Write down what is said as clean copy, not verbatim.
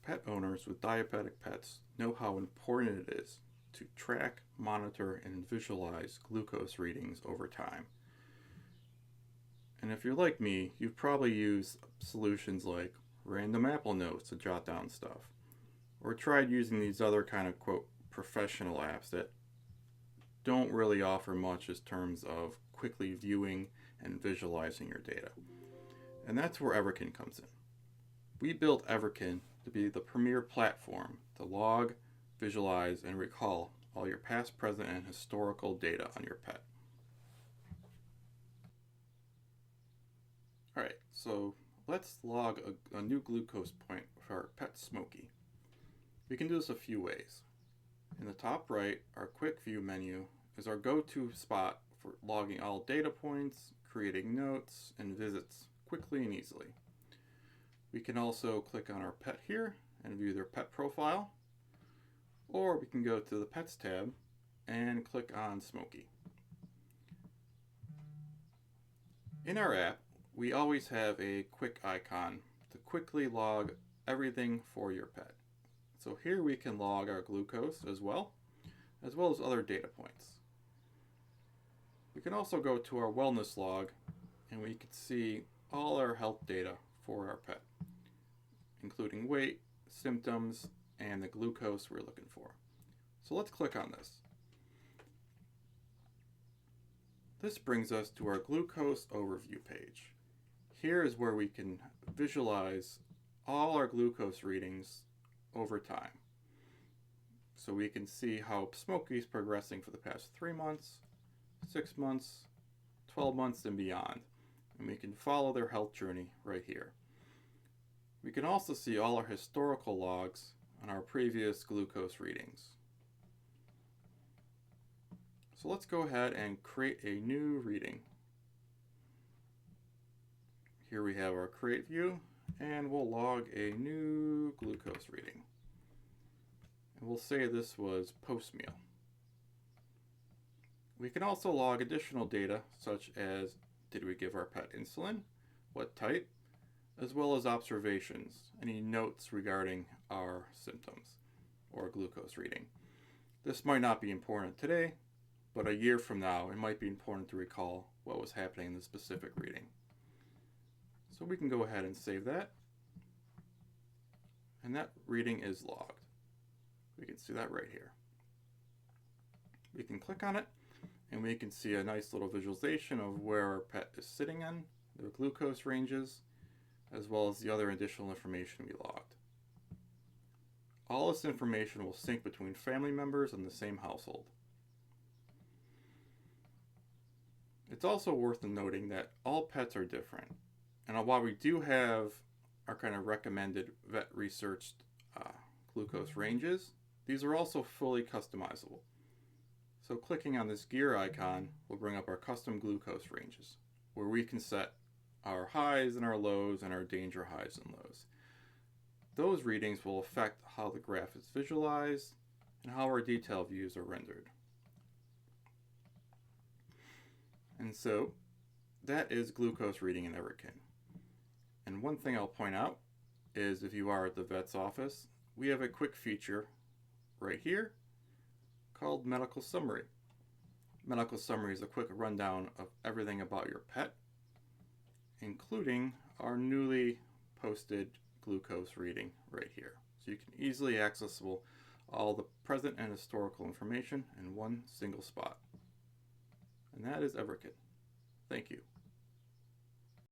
Pet owners with diabetic pets know how important it is to track, monitor, and visualize glucose readings over time. And if you're like me, you've probably used solutions like random Apple Notes to jot down stuff, or tried using these other kind of quote professional apps that don't really offer much in terms of quickly viewing and visualizing your data. And that's where Everkin comes in. We built Everkin to be the premier platform to log, visualize, and recall all your past, present, and historical data on your pet. Alright, so let's log a new glucose point for our pet Smokey. We can do this a few ways. In the top right, our quick view menu is our go-to spot for logging all data points, creating notes, and visits quickly and easily. We can also click on our pet here and view their pet profile, or we can go to the Pets tab and click on Smokey. In our app, we always have a quick icon to quickly log everything for your pet. So here we can log our glucose as well as other data points. We can also go to our wellness log and we can see all our health data for our pet, including weight, symptoms, and the glucose we're looking for. So let's click on this. This brings us to our glucose overview page. Here is where we can visualize all our glucose readings over time. So we can see how Smokey is progressing for the past 3 months, 6 months, 12 months, and beyond. And we can follow their health journey right here. We can also see all our historical logs on our previous glucose readings. So let's go ahead and create a new reading. Here we have our create view, and we'll log a new glucose reading. And we'll say this was post-meal. We can also log additional data such as did we give our pet insulin, what type, as well as observations, any notes regarding our symptoms or glucose reading. This might not be important today, but a year from now it might be important to recall what was happening in the specific reading. So we can go ahead and save that, and that reading is logged. We can see that right here. We can click on it and we can see a nice little visualization of where our pet is sitting in, their glucose ranges, as well as the other additional information we logged. All this information will sync between family members in the same household. It's also worth noting that all pets are different, and while we do have our kind of recommended vet researched glucose ranges, these are also fully customizable. So clicking on this gear icon will bring up our custom glucose ranges, where we can set our highs and our lows and our danger highs and lows. Those readings will affect how the graph is visualized and how our detail views are rendered. And so that is glucose reading in Everkin. And one thing I'll point out is if you are at the vet's office, we have a quick feature right here called Medical Summary. Medical Summary is a quick rundown of everything about your pet, including our newly posted glucose reading right here. So you can easily accessible all the present and historical information in one single spot. And that is Everkin. Thank you.